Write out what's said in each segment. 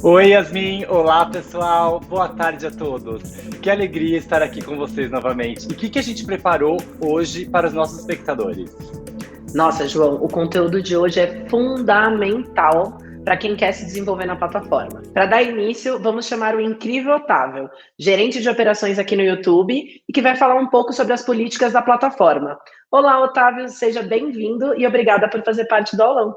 Oi, Yasmin. Olá, pessoal. Boa tarde a todos. Que alegria estar aqui com vocês novamente. E o que a gente preparou hoje para os nossos espectadores? Nossa, João, o conteúdo de hoje é fundamental para quem quer se desenvolver na plataforma. Para dar início, vamos chamar o incrível Otávio, gerente de operações aqui no YouTube, e que vai falar um pouco sobre as políticas da plataforma. Olá, Otávio, seja bem-vindo e obrigada por fazer parte do aulão.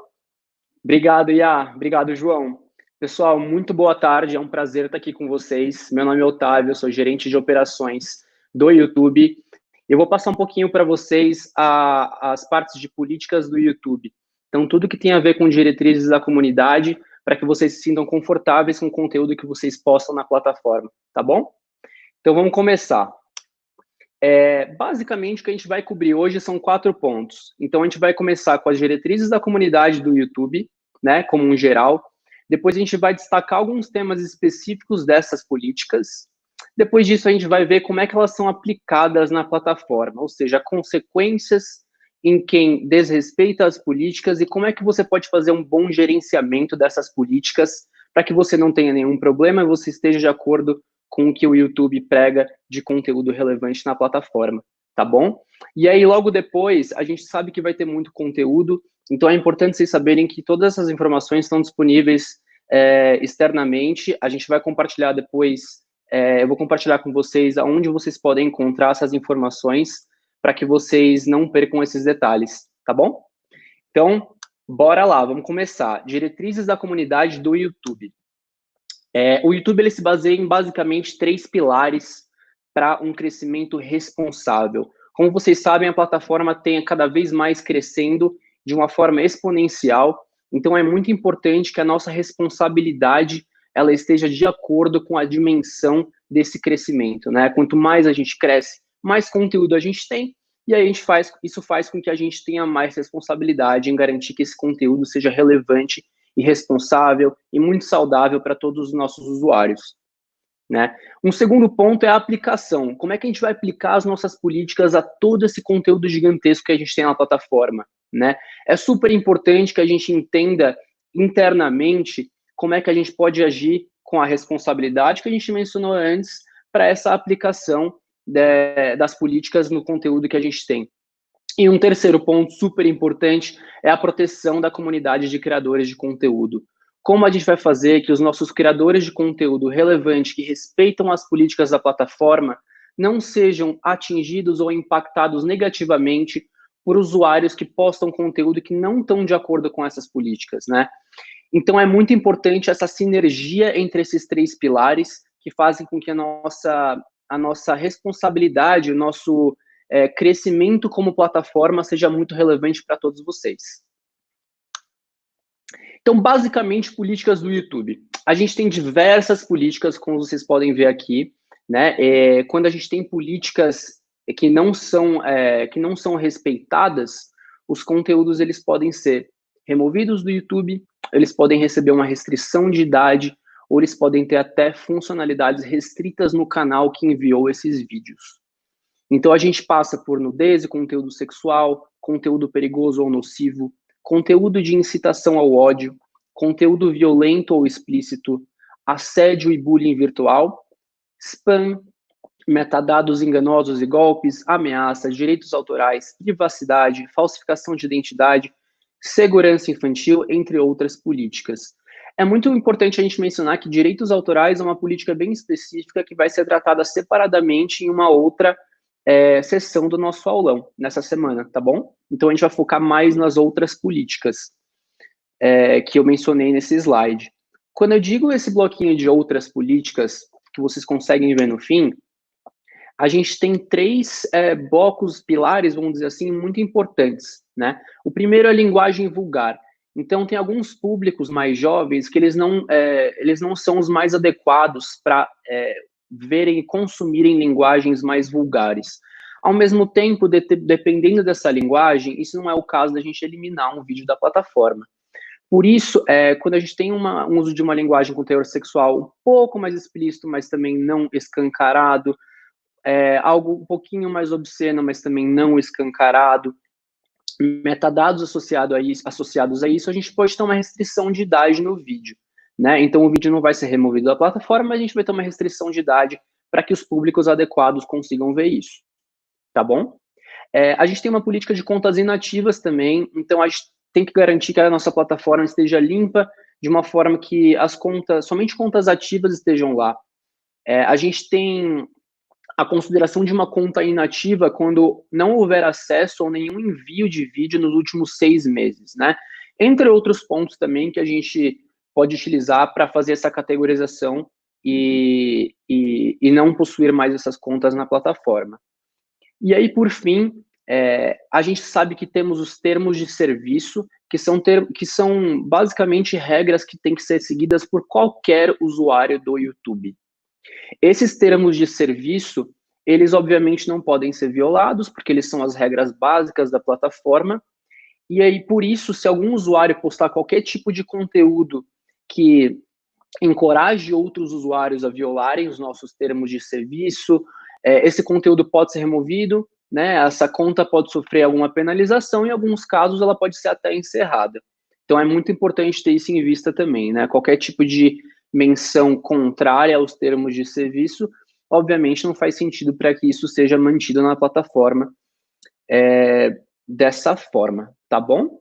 Obrigado, Iá. Obrigado, João. Pessoal, muito boa tarde. É um prazer estar aqui com vocês. Meu nome é Otávio, eu sou gerente de operações do YouTube. Eu vou passar um pouquinho para vocês as partes de políticas do YouTube. Então, tudo que tem a ver com diretrizes da comunidade, para que vocês se sintam confortáveis com o conteúdo que vocês postam na plataforma, tá bom? Então, vamos começar. Basicamente, o que a gente vai cobrir hoje são 4 pontos. Então, a gente vai começar com as diretrizes da comunidade do YouTube, né, como um geral. Depois, a gente vai destacar alguns temas específicos dessas políticas. Depois disso, a gente vai ver como é que elas são aplicadas na plataforma, ou seja, consequências em quem desrespeita as políticas e como é que você pode fazer um bom gerenciamento dessas políticas para que você não tenha nenhum problema e você esteja de acordo com o que o YouTube prega de conteúdo relevante na plataforma, tá bom? E aí, logo depois, a gente sabe que vai ter muito conteúdo, então é importante vocês saberem que todas essas informações estão disponíveis externamente. A gente vai compartilhar depois, eu vou compartilhar com vocês aonde vocês podem encontrar essas informações para que vocês não percam esses detalhes, tá bom? Então, bora lá, vamos começar. Diretrizes da comunidade do YouTube. O YouTube ele se baseia em basicamente 3 pilares para um crescimento responsável. Como vocês sabem, a plataforma tem cada vez mais crescendo de uma forma exponencial, então é muito importante que a nossa responsabilidade ela esteja de acordo com a dimensão desse crescimento, né? Quanto mais a gente cresce, mais conteúdo a gente tem, e aí isso faz com que a gente tenha mais responsabilidade em garantir que esse conteúdo seja relevante e responsável e muito saudável para todos os nossos usuários, né? Um segundo ponto é a aplicação. Como é que a gente vai aplicar as nossas políticas a todo esse conteúdo gigantesco que a gente tem na plataforma, né? É super importante que a gente entenda internamente como é que a gente pode agir com a responsabilidade que a gente mencionou antes para essa aplicação das políticas no conteúdo que a gente tem. E um terceiro ponto super importante é a proteção da comunidade de criadores de conteúdo. Como a gente vai fazer que os nossos criadores de conteúdo relevante que respeitam as políticas da plataforma não sejam atingidos ou impactados negativamente por usuários que postam conteúdo que não estão de acordo com essas políticas, né? Então é muito importante essa sinergia entre esses 3 pilares que fazem com que a nossa responsabilidade, o nosso crescimento como plataforma seja muito relevante para todos vocês. Então, basicamente, políticas do YouTube. A gente tem diversas políticas, como vocês podem ver aqui, né? Quando a gente tem políticas que não são respeitadas, os conteúdos eles podem ser removidos do YouTube, eles podem receber uma restrição de idade, ou eles podem ter até funcionalidades restritas no canal que enviou esses vídeos. Então, a gente passa por nudez e conteúdo sexual, conteúdo perigoso ou nocivo, conteúdo de incitação ao ódio, conteúdo violento ou explícito, assédio e bullying virtual, spam, metadados enganosos e golpes, ameaças, direitos autorais, privacidade, falsificação de identidade, segurança infantil, entre outras políticas. É muito importante a gente mencionar que direitos autorais é uma política bem específica que vai ser tratada separadamente em uma outra sessão do nosso aulão, nessa semana, tá bom? Então, a gente vai focar mais nas outras políticas que eu mencionei nesse slide. Quando eu digo esse bloquinho de outras políticas, que vocês conseguem ver no fim, a gente tem 3 blocos, pilares, vamos dizer assim, muito importantes, né? O primeiro é a linguagem vulgar. Então, tem alguns públicos mais jovens que eles não são os mais adequados para verem e consumirem linguagens mais vulgares. Ao mesmo tempo, dependendo dessa linguagem, isso não é o caso da gente eliminar um vídeo da plataforma. Por isso, quando a gente tem um uso de uma linguagem com teor sexual um pouco mais explícito, mas também não escancarado, algo um pouquinho mais obsceno, mas também não escancarado, metadados associados a isso, a gente pode ter uma restrição de idade no vídeo, né? Então o vídeo não vai ser removido da plataforma, mas a gente vai ter uma restrição de idade para que os públicos adequados consigam ver isso, tá bom? A gente tem uma política de contas inativas também, então a gente tem que garantir que a nossa plataforma esteja limpa, de uma forma que as contas, somente contas ativas estejam lá. A gente tem a consideração de uma conta inativa quando não houver acesso ou nenhum envio de vídeo nos últimos 6 meses, né? Entre outros pontos também que a gente pode utilizar para fazer essa categorização e não possuir mais essas contas na plataforma. E aí, por fim, a gente sabe que temos os termos de serviço, que são basicamente regras que têm que ser seguidas por qualquer usuário do YouTube. Esses termos de serviço, eles obviamente não podem ser violados, porque eles são as regras básicas da plataforma, e aí, por isso, se algum usuário postar qualquer tipo de conteúdo que encoraje outros usuários a violarem os nossos termos de serviço, esse conteúdo pode ser removido, né? Essa conta pode sofrer alguma penalização, em alguns casos ela pode ser até encerrada. Então é muito importante ter isso em vista também, né? Qualquer tipo de menção contrária aos termos de serviço, obviamente não faz sentido para que isso seja mantido na plataforma dessa forma, tá bom?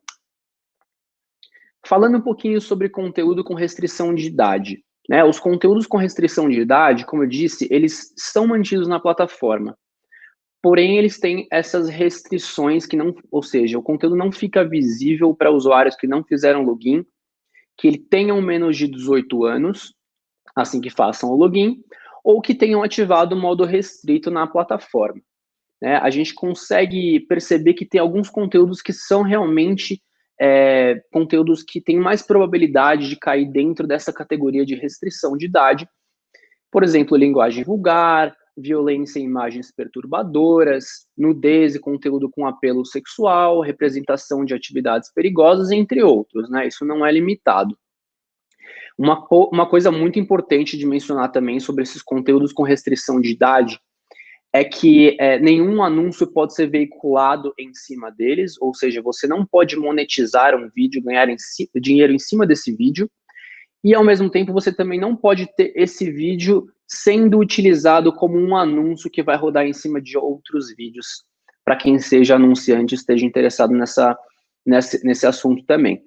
Falando um pouquinho sobre conteúdo com restrição de idade, né? Os conteúdos com restrição de idade, como eu disse, eles são mantidos na plataforma. Porém, eles têm essas restrições que não, ou seja, o conteúdo não fica visível para usuários que não fizeram login, que tenham menos de 18 anos, assim que façam o login, ou que tenham ativado o modo restrito na plataforma, né? A gente consegue perceber que tem alguns conteúdos que são realmente conteúdos que têm mais probabilidade de cair dentro dessa categoria de restrição de idade. Por exemplo, linguagem vulgar, violência em imagens perturbadoras, nudez e conteúdo com apelo sexual, representação de atividades perigosas, entre outros, né? Isso não é limitado. Uma coisa muito importante de mencionar também sobre esses conteúdos com restrição de idade é que nenhum anúncio pode ser veiculado em cima deles, ou seja, você não pode monetizar um vídeo, ganhar dinheiro em cima desse vídeo, e ao mesmo tempo você também não pode ter esse vídeo sendo utilizado como um anúncio que vai rodar em cima de outros vídeos, para quem seja anunciante e esteja interessado nesse assunto também.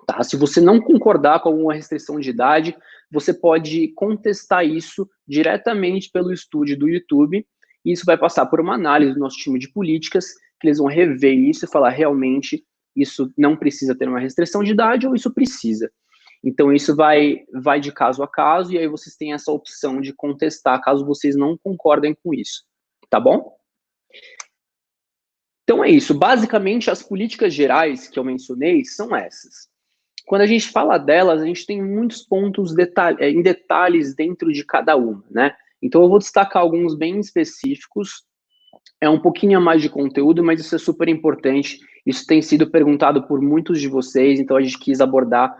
Tá? Se você não concordar com alguma restrição de idade, você pode contestar isso diretamente pelo estúdio do YouTube, e isso vai passar por uma análise do nosso time de políticas, que eles vão rever isso e falar realmente isso não precisa ter uma restrição de idade ou isso precisa. Então isso vai de caso a caso, e aí vocês têm essa opção de contestar caso vocês não concordem com isso, tá bom? Então é isso, basicamente as políticas gerais que eu mencionei são essas. Quando a gente fala delas, a gente tem muitos pontos em detalhes dentro de cada uma, né? Então eu vou destacar alguns bem específicos, é um pouquinho a mais de conteúdo, mas isso é super importante, isso tem sido perguntado por muitos de vocês, então a gente quis abordar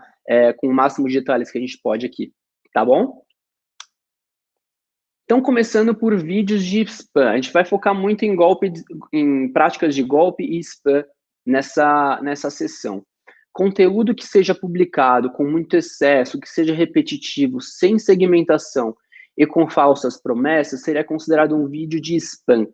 com o máximo de detalhes que a gente pode aqui, tá bom? Então, começando por vídeos de spam, a gente vai focar muito em práticas de golpe e spam nessa sessão. Conteúdo que seja publicado com muito excesso, que seja repetitivo, sem segmentação e com falsas promessas, seria considerado um vídeo de spam,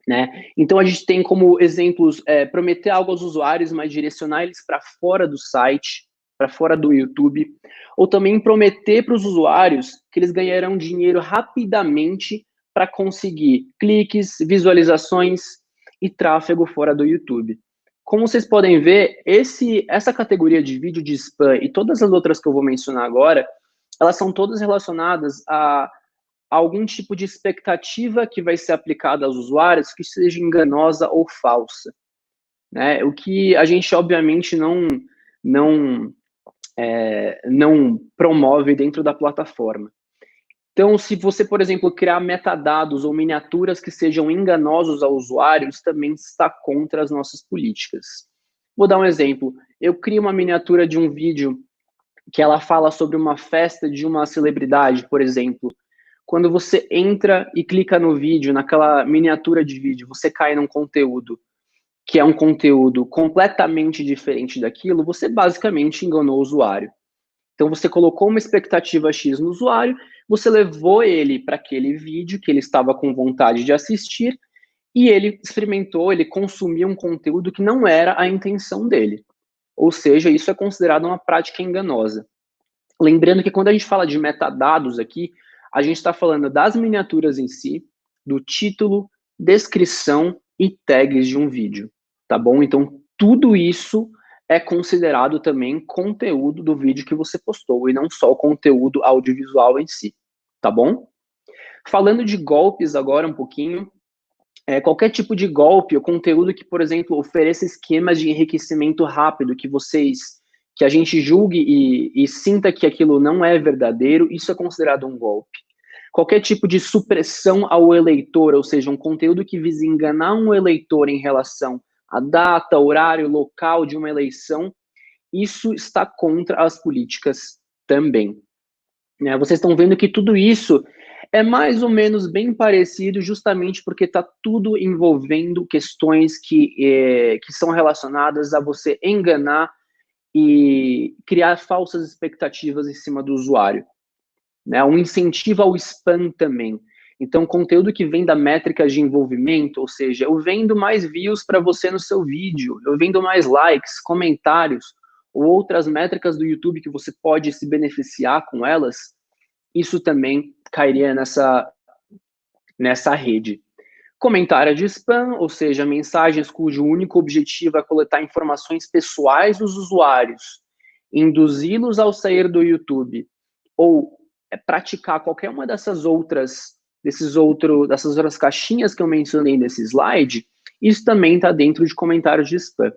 né? Então, a gente tem como exemplos prometer algo aos usuários, mas direcionar eles para fora do site, para fora do YouTube, ou também prometer para os usuários que eles ganharão dinheiro rapidamente para conseguir cliques, visualizações e tráfego fora do YouTube. Como vocês podem ver, essa categoria de vídeo de spam e todas as outras que eu vou mencionar agora, elas são todas relacionadas a algum tipo de expectativa que vai ser aplicada aos usuários que seja enganosa ou falsa, né? O que a gente, obviamente, não promove dentro da plataforma. Então, se você, por exemplo, criar metadados ou miniaturas que sejam enganosos ao usuário, isso também está contra as nossas políticas. Vou dar um exemplo. Eu crio uma miniatura de um vídeo que ela fala sobre uma festa de uma celebridade, por exemplo. Quando você entra e clica no vídeo, naquela miniatura de vídeo, você cai num conteúdo que é um conteúdo completamente diferente daquilo, você basicamente enganou o usuário. Então, você colocou uma expectativa X no usuário, você levou ele para aquele vídeo que ele estava com vontade de assistir, e ele experimentou, ele consumiu um conteúdo que não era a intenção dele. Ou seja, isso é considerado uma prática enganosa. Lembrando que quando a gente fala de metadados aqui, a gente está falando das miniaturas em si, do título, descrição e tags de um vídeo, tá bom? Então, tudo isso é considerado também conteúdo do vídeo que você postou, e não só o conteúdo audiovisual em si, tá bom? Falando de golpes agora um pouquinho, qualquer tipo de golpe ou conteúdo que, por exemplo, ofereça esquemas de enriquecimento rápido, que a gente julgue e sinta que aquilo não é verdadeiro, isso é considerado um golpe. Qualquer tipo de supressão ao eleitor, ou seja, um conteúdo que visa enganar um eleitor em relação à data, horário, local de uma eleição, isso está contra as políticas também. Vocês estão vendo que tudo isso é mais ou menos bem parecido, justamente porque está tudo envolvendo questões que são relacionadas a você enganar e criar falsas expectativas em cima do usuário. Um incentivo ao spam também. Então, conteúdo que vem da métrica de envolvimento, ou seja, eu vendo mais views para você no seu vídeo, eu vendo mais likes, comentários, ou outras métricas do YouTube que você pode se beneficiar com elas, isso também cairia nessa rede. Comentário de spam, ou seja, mensagens cujo único objetivo é coletar informações pessoais dos usuários, induzi-los ao sair do YouTube, ou praticar qualquer uma dessas outras caixinhas que eu mencionei nesse slide, isso também está dentro de comentários de spam.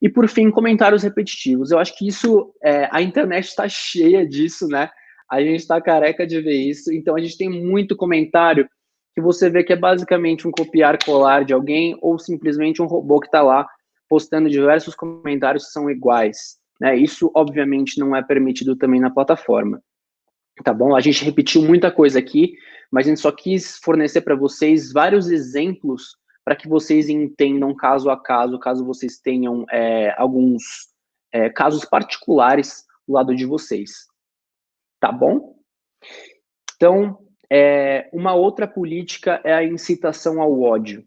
E, por fim, comentários repetitivos. Eu acho que isso, a internet está cheia disso, né? A gente está careca de ver isso. Então, a gente tem muito comentário que você vê que é basicamente um copiar-colar de alguém ou simplesmente um robô que está lá postando diversos comentários que são iguais. Isso, obviamente, não é permitido também na plataforma. Tá bom? A gente repetiu muita coisa aqui, mas a gente só quis fornecer para vocês vários exemplos para que vocês entendam caso a caso, caso vocês tenham alguns casos particulares do lado de vocês. Tá bom? Então, uma outra política é a incitação ao ódio.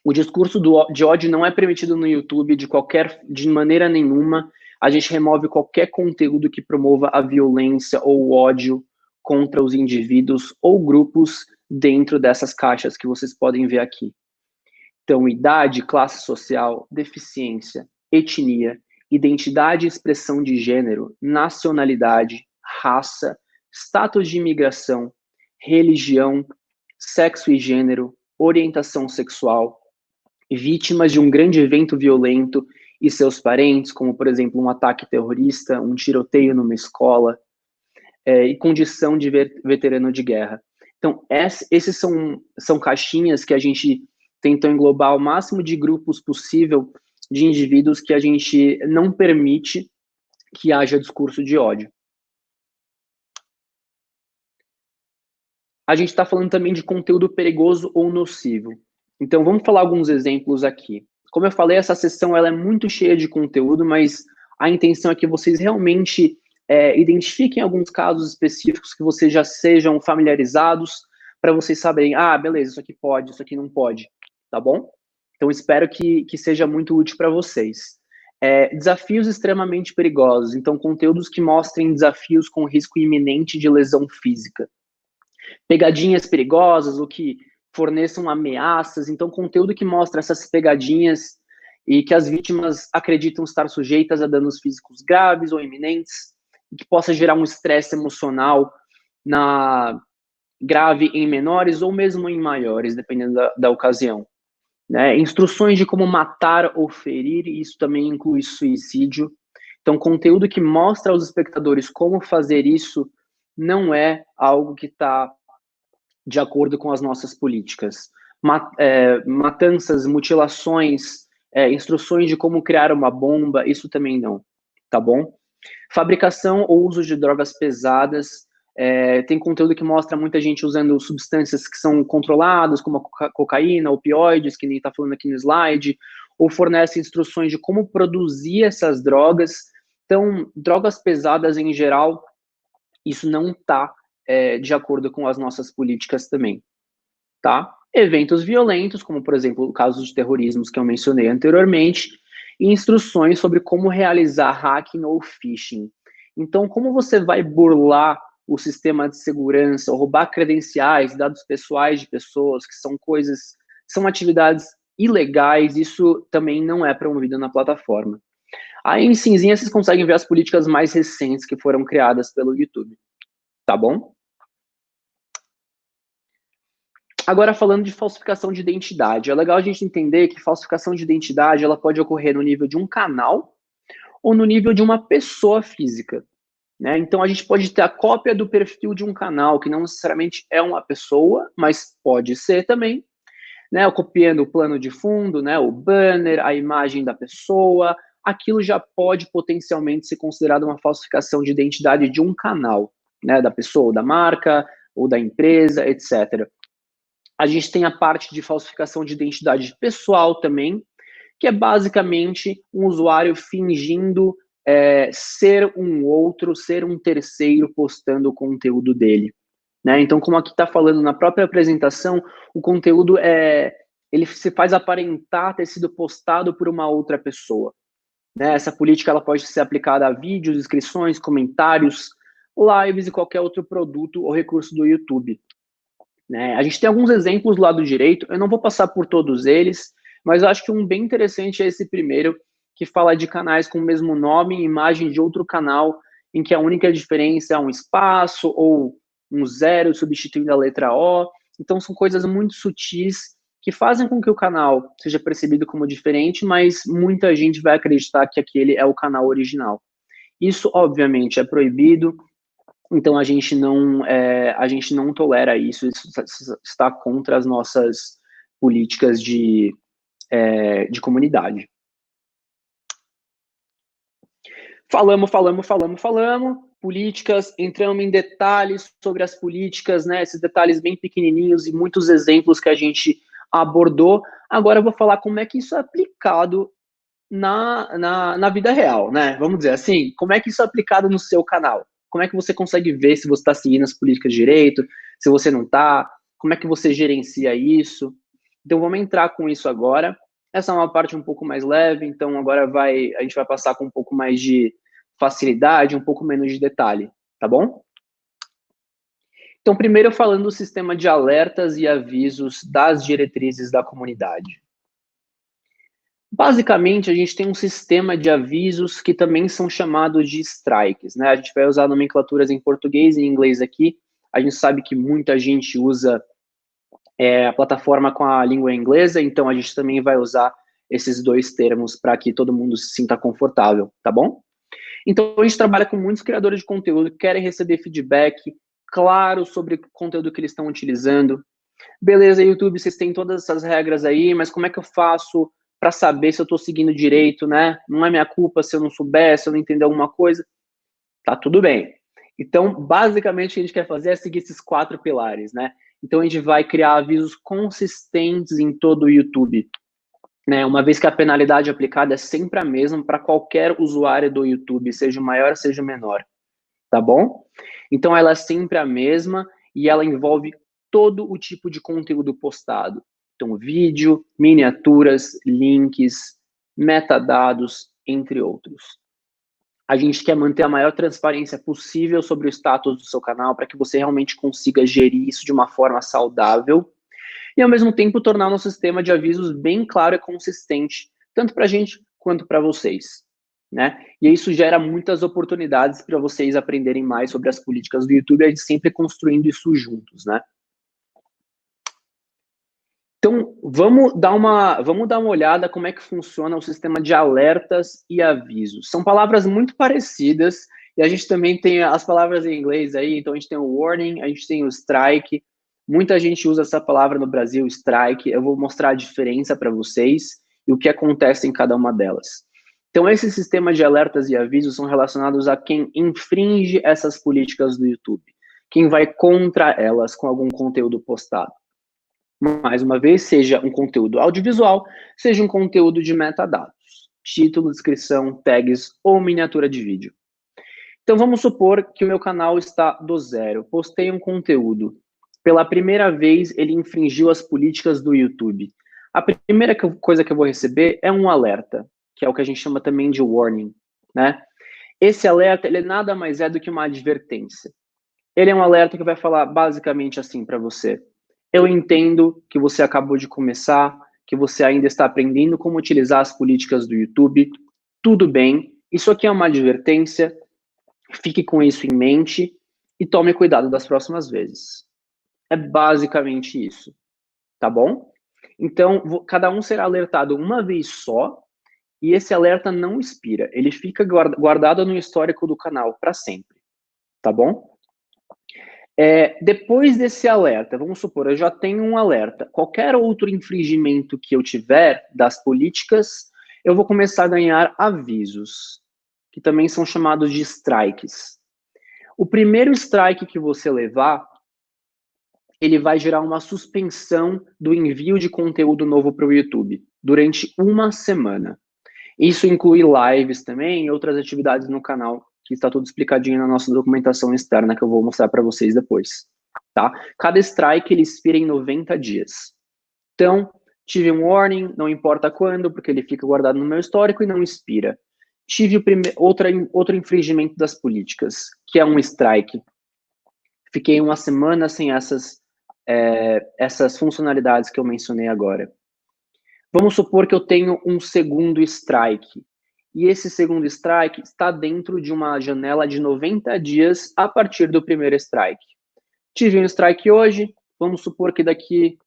O discurso de ódio não é permitido no YouTube de maneira nenhuma. A gente remove qualquer conteúdo que promova a violência ou o ódio contra os indivíduos ou grupos dentro dessas caixas que vocês podem ver aqui. Então, idade, classe social, deficiência, etnia, identidade e expressão de gênero, nacionalidade, raça, status de imigração, religião, sexo e gênero, orientação sexual, vítimas de um grande evento violento e seus parentes, como, por exemplo, um ataque terrorista, um tiroteio numa escola, e condição de veterano de guerra. Então, esses são caixinhas que a gente tentou englobar o máximo de grupos possível de indivíduos que a gente não permite que haja discurso de ódio. A gente está falando também de conteúdo perigoso ou nocivo. Então, vamos falar alguns exemplos aqui. Como eu falei, essa sessão ela é muito cheia de conteúdo, mas a intenção é que vocês realmente identifiquem alguns casos específicos que vocês já sejam familiarizados, para vocês saberem, beleza, isso aqui pode, isso aqui não pode, tá bom? Então, espero que seja muito útil para vocês. Desafios extremamente perigosos. Então, conteúdos que mostrem desafios com risco iminente de lesão física. Pegadinhas perigosas, ou que forneçam ameaças. Então, conteúdo que mostra essas pegadinhas e que as vítimas acreditam estar sujeitas a danos físicos graves ou iminentes, e que possa gerar um estresse emocional grave em menores ou mesmo em maiores, dependendo da ocasião. Instruções de como matar ou ferir, isso também inclui suicídio. Então, conteúdo que mostra aos espectadores como fazer isso não é algo que está de acordo com as nossas políticas. Matanças, mutilações, instruções de como criar uma bomba, isso também não, tá bom? Fabricação ou uso de drogas pesadas, tem conteúdo que mostra muita gente usando substâncias que são controladas, como a cocaína, opioides, que nem está falando aqui no slide, ou fornece instruções de como produzir essas drogas Então, drogas pesadas em geral, isso não está de acordo com as nossas políticas também, tá? Eventos violentos, como por exemplo o caso de terrorismo que eu mencionei anteriormente, e instruções sobre como realizar hacking ou phishing. Então, como você vai burlar o sistema de segurança, ou roubar credenciais, dados pessoais de pessoas, que são coisas, são atividades ilegais, isso também não é promovido na plataforma. Aí em cinzinha vocês conseguem ver as políticas mais recentes que foram criadas pelo YouTube, tá bom? Agora, falando de falsificação de identidade, é legal a gente entender que falsificação de identidade ela pode ocorrer no nível de um canal ou no nível de uma pessoa física, né? Então, a gente pode ter a cópia do perfil de um canal, que não necessariamente é uma pessoa, mas pode ser também, né? Copiando o plano de fundo, né? O banner, a imagem da pessoa, aquilo já pode potencialmente ser considerado uma falsificação de identidade de um canal, né? Da pessoa, ou da marca, ou da empresa, etc. A gente tem a parte de falsificação de identidade pessoal também, que é basicamente um usuário fingindo ser um outro, ser um terceiro postando o conteúdo dele, né? Então, como aqui está falando na própria apresentação, o conteúdo ele se faz aparentar ter sido postado por uma outra pessoa, né? Essa política ela pode ser aplicada a vídeos, inscrições, comentários, lives e qualquer outro produto ou recurso do YouTube. Né? A gente tem alguns exemplos do lado direito, eu não vou passar por todos eles, mas eu acho que um bem interessante é esse primeiro, que fala de canais com o mesmo nome e imagem de outro canal, em que a única diferença é um espaço ou um zero substituindo a letra O. Então são coisas muito sutis que fazem com que o canal seja percebido como diferente, mas muita gente vai acreditar que aquele é o canal original. Isso, obviamente, é proibido. Então a gente não tolera isso está contra as nossas políticas de comunidade. Falamos, políticas, entramos em detalhes sobre as políticas, né, esses detalhes bem pequenininhos e muitos exemplos que a gente abordou. Agora eu vou falar como é que isso é aplicado na vida real, né? Vamos dizer assim, como é que isso é aplicado no seu canal? Como é que você consegue ver se você está seguindo as políticas direito, se você não está? Como é que você gerencia isso? Então, vamos entrar com isso agora. Essa é uma parte um pouco mais leve, então agora a gente vai passar com um pouco mais de facilidade, um pouco menos de detalhe, tá bom? Então, primeiro falando do sistema de alertas e avisos das diretrizes da comunidade. Basicamente, a gente tem um sistema de avisos que também são chamados de strikes, né? A gente vai usar nomenclaturas em português e em inglês aqui. A gente sabe que muita gente usa a plataforma com a língua inglesa, então a gente também vai usar esses dois termos para que todo mundo se sinta confortável, tá bom? Então, a gente trabalha com muitos criadores de conteúdo que querem receber feedback claro sobre o conteúdo que eles estão utilizando. Beleza, YouTube, vocês têm todas essas regras aí, mas como é que eu faço para saber se eu estou seguindo direito, né? Não é minha culpa se eu não souber, se eu não entender alguma coisa. Tá tudo bem. Então, basicamente, o que a gente quer fazer é seguir esses 4 pilares, né? Então, a gente vai criar avisos consistentes em todo o YouTube, né? Uma vez que a penalidade aplicada é sempre a mesma para qualquer usuário do YouTube, seja maior, seja menor, tá bom? Então, ela é sempre a mesma e ela envolve todo o tipo de conteúdo postado. Então, vídeo, miniaturas, links, metadados, entre outros. A gente quer manter a maior transparência possível sobre o status do seu canal para que você realmente consiga gerir isso de uma forma saudável e, ao mesmo tempo, tornar o nosso sistema de avisos bem claro e consistente, tanto para a gente quanto para vocês, né? E isso gera muitas oportunidades para vocês aprenderem mais sobre as políticas do YouTube e a gente sempre construindo isso juntos, né? Então, vamos dar uma olhada como é que funciona o sistema de alertas e avisos. São palavras muito parecidas, e a gente também tem as palavras em inglês aí, então a gente tem o warning, a gente tem o strike, muita gente usa essa palavra no Brasil, strike, eu vou mostrar a diferença para vocês e o que acontece em cada uma delas. Então, esse sistema de alertas e avisos são relacionados a quem infringe essas políticas do YouTube, quem vai contra elas com algum conteúdo postado. Mais uma vez, seja um conteúdo audiovisual, seja um conteúdo de metadados, título, descrição, tags ou miniatura de vídeo. Então, vamos supor que o meu canal está do zero. Postei um conteúdo. Pela primeira vez, ele infringiu as políticas do YouTube. A primeira coisa que eu vou receber é um alerta, que é o que a gente chama também de warning, né? Esse alerta, ele nada mais é do que uma advertência. Ele é um alerta que vai falar basicamente assim para você. Eu entendo que você acabou de começar, que você ainda está aprendendo como utilizar as políticas do YouTube. Tudo bem, isso aqui é uma advertência. Fique com isso em mente e tome cuidado das próximas vezes. É basicamente isso, tá bom? Então, cada um será alertado uma vez só e esse alerta não expira. Ele fica guardado no histórico do canal para sempre, tá bom? Depois desse alerta, vamos supor, eu já tenho um alerta. Qualquer outro infringimento que eu tiver das políticas, eu vou começar a ganhar avisos, que também são chamados de strikes. O primeiro strike que você levar, ele vai gerar uma suspensão do envio de conteúdo novo para o YouTube durante uma semana. Isso inclui lives também e outras atividades no canal, que está tudo explicadinho na nossa documentação externa, que eu vou mostrar para vocês depois, tá? Cada strike, ele expira em 90 dias. Então, tive um warning, não importa quando, porque ele fica guardado no meu histórico e não expira. Tive outro infringimento das políticas, que é um strike. Fiquei uma semana sem essas funcionalidades que eu mencionei agora. Vamos supor que eu tenho um segundo strike. E esse segundo strike está dentro de uma janela de 90 dias a partir do primeiro strike. Tive um strike hoje, vamos supor que daqui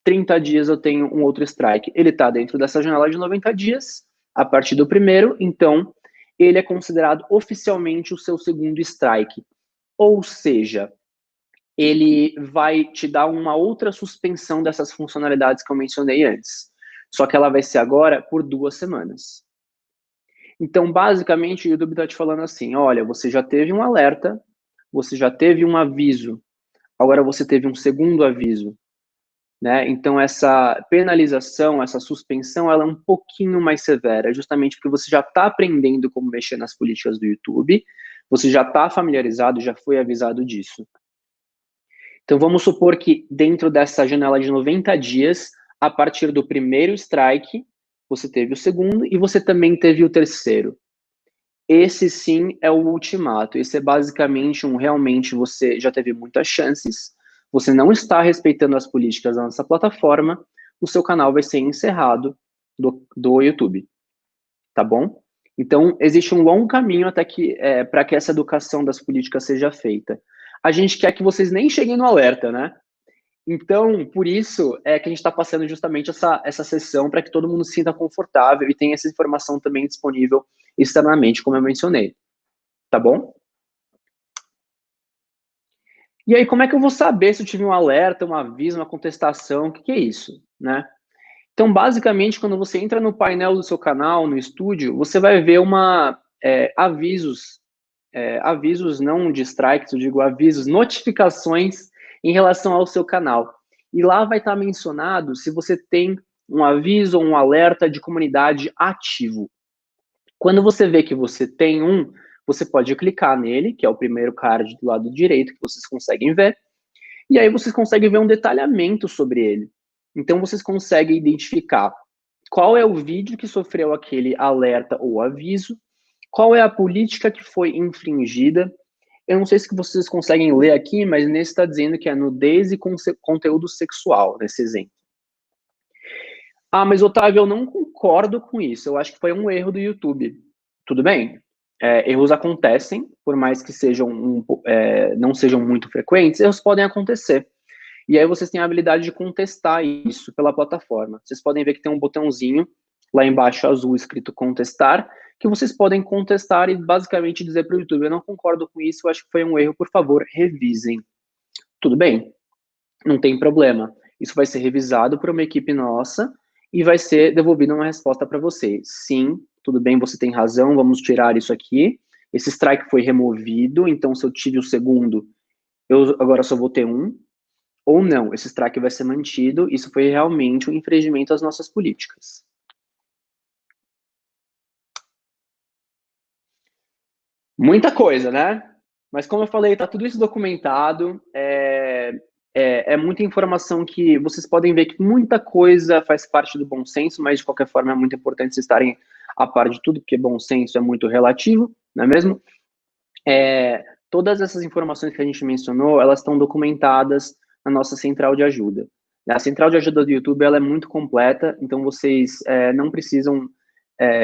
30 dias eu tenho um outro strike. Ele está dentro dessa janela de 90 dias, a partir do primeiro, então ele é considerado oficialmente o seu segundo strike. Ou seja, ele vai te dar uma outra suspensão dessas funcionalidades que eu mencionei antes. Só que ela vai ser agora por 2 semanas. Então, basicamente, o YouTube está te falando assim, olha, você já teve um alerta, você já teve um aviso, agora você teve um segundo aviso, né? Então, essa penalização, essa suspensão, ela é um pouquinho mais severa, justamente porque você já está aprendendo como mexer nas políticas do YouTube, você já está familiarizado, já foi avisado disso. Então, vamos supor que dentro dessa janela de 90 dias, a partir do primeiro strike, você teve o segundo e você também teve o terceiro. Esse sim é o ultimato. Esse é basicamente realmente você já teve muitas chances, você não está respeitando as políticas da nossa plataforma, o seu canal vai ser encerrado do YouTube. Tá bom? Então, existe um longo caminho até que para que essa educação das políticas seja feita. A gente quer que vocês nem cheguem no alerta, né? Então, por isso é que a gente está passando justamente essa sessão para que todo mundo se sinta confortável e tenha essa informação também disponível externamente, como eu mencionei. Tá bom? E aí, como é que eu vou saber se eu tive um alerta, um aviso, uma contestação? O que é isso, né? Então, basicamente, quando você entra no painel do seu canal, no estúdio, você vai ver avisos não de strikes, eu digo avisos, notificações em relação ao seu canal. E lá vai estar mencionado se você tem um aviso ou um alerta de comunidade ativo. Quando você vê que você tem você pode clicar nele, que é o primeiro card do lado direito que vocês conseguem ver, e aí vocês conseguem ver um detalhamento sobre ele. Então, vocês conseguem identificar qual é o vídeo que sofreu aquele alerta ou aviso, qual é a política que foi infringida. Eu não sei se vocês conseguem ler aqui, mas nesse está dizendo que é nudez e conteúdo sexual, nesse exemplo. Ah, mas Otávio, eu não concordo com isso. Eu acho que foi um erro do YouTube. Tudo bem? Erros acontecem, por mais que não sejam muito frequentes, erros podem acontecer. E aí vocês têm a habilidade de contestar isso pela plataforma. Vocês podem ver que tem um botãozinho lá embaixo azul escrito contestar, que vocês podem contestar e basicamente dizer para o YouTube, eu não concordo com isso, eu acho que foi um erro, por favor, revisem. Tudo bem? Não tem problema. Isso vai ser revisado por uma equipe nossa e vai ser devolvida uma resposta para vocês. Sim, tudo bem, você tem razão, vamos tirar isso aqui. Esse strike foi removido, então se eu tive o segundo, eu agora só vou ter um. Ou não, esse strike vai ser mantido, isso foi realmente um infringimento às nossas políticas. Muita coisa, né? Mas como eu falei, tá tudo isso documentado, é muita informação que vocês podem ver que muita coisa faz parte do bom senso, mas de qualquer forma é muito importante vocês estarem a par de tudo, porque bom senso é muito relativo, não é mesmo? Todas essas informações que a gente mencionou, elas estão documentadas na nossa central de ajuda. A central de ajuda do YouTube, ela é muito completa, então vocês não precisam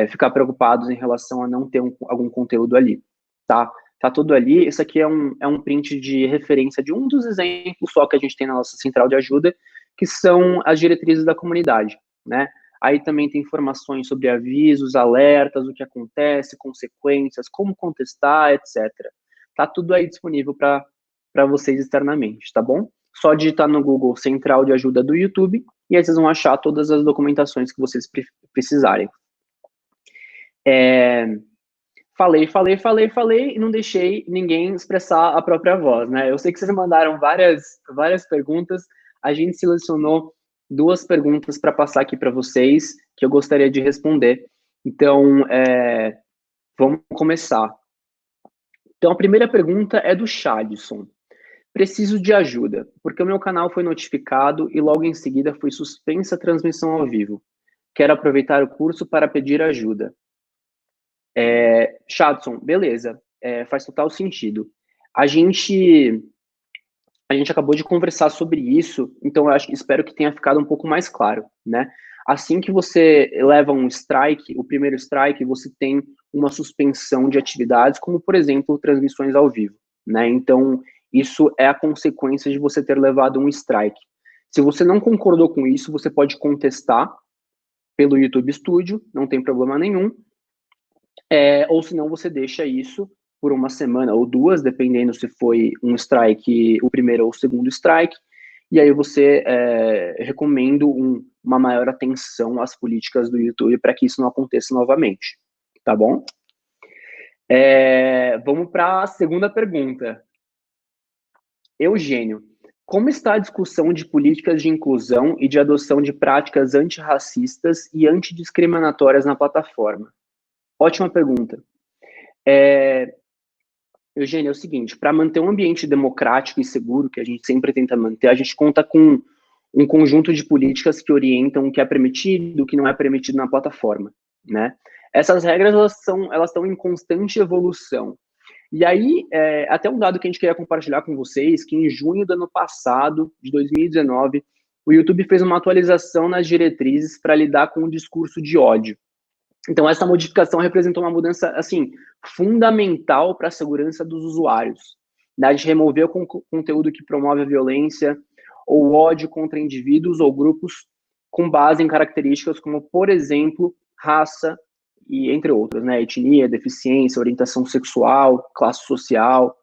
ficar preocupados em relação a não ter algum conteúdo ali, tá? Tá tudo ali. Esse aqui é um print de referência de um dos exemplos só que a gente tem na nossa central de ajuda, que são as diretrizes da comunidade, né? Aí também tem informações sobre avisos, alertas, o que acontece, consequências, como contestar, etc. Tá tudo aí disponível para vocês externamente, tá bom? Só digitar no Google Central de Ajuda do YouTube e aí vocês vão achar todas as documentações que vocês precisarem. Falei e não deixei ninguém expressar a própria voz, né? Eu sei que vocês mandaram várias perguntas, a gente selecionou 2 perguntas para passar aqui para vocês, que eu gostaria de responder. Então, vamos começar. Então, a primeira pergunta é do Chadson. Preciso de ajuda, porque o meu canal foi notificado e logo em seguida foi suspensa a transmissão ao vivo. Quero aproveitar o curso para pedir ajuda. Chadson, beleza, faz total sentido. A gente acabou de conversar sobre isso, então espero que tenha ficado um pouco mais claro, né? Assim que você leva um strike, o primeiro strike, você tem uma suspensão de atividades, como, por exemplo, transmissões ao vivo, né? Então, isso é a consequência de você ter levado um strike. Se você não concordou com isso, você pode contestar pelo YouTube Studio, não tem problema nenhum, ou senão você deixa isso por uma semana ou 2, dependendo se foi um strike, o primeiro ou o segundo strike, e aí você recomendo uma maior atenção às políticas do YouTube para que isso não aconteça novamente, tá bom? Vamos para a segunda pergunta. Eugênio, como está a discussão de políticas de inclusão e de adoção de práticas antirracistas e antidiscriminatórias na plataforma? Ótima pergunta. Eugênio, é o seguinte, para manter um ambiente democrático e seguro, que a gente sempre tenta manter, a gente conta com um conjunto de políticas que orientam o que é permitido e o que não é permitido na plataforma, né? Essas regras, elas estão em constante evolução. E aí, até um dado que a gente queria compartilhar com vocês, que em junho do ano passado, de 2019, o YouTube fez uma atualização nas diretrizes para lidar com o discurso de ódio. Então, essa modificação representou uma mudança, assim, fundamental para a segurança dos usuários. A gente removeu conteúdo que promove a violência ou ódio contra indivíduos ou grupos com base em características como, por exemplo, raça e entre outras, né? Etnia, deficiência, orientação sexual, classe social.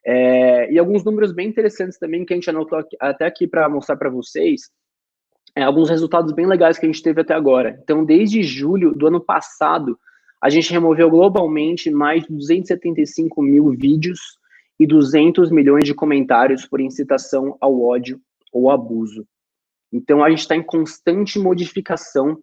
E alguns números bem interessantes também que a gente anotou até aqui para mostrar para vocês, alguns resultados bem legais que a gente teve até agora. Então, desde julho do ano passado, a gente removeu globalmente mais de 275 mil vídeos e 200 milhões de comentários por incitação ao ódio ou abuso. Então, a gente está em constante modificação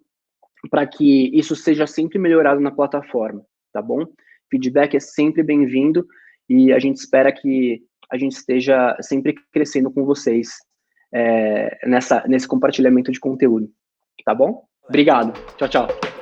para que isso seja sempre melhorado na plataforma, tá bom? Feedback é sempre bem-vindo e a gente espera que a gente esteja sempre crescendo com vocês nesse compartilhamento de conteúdo, tá bom? Obrigado. Tchau, tchau.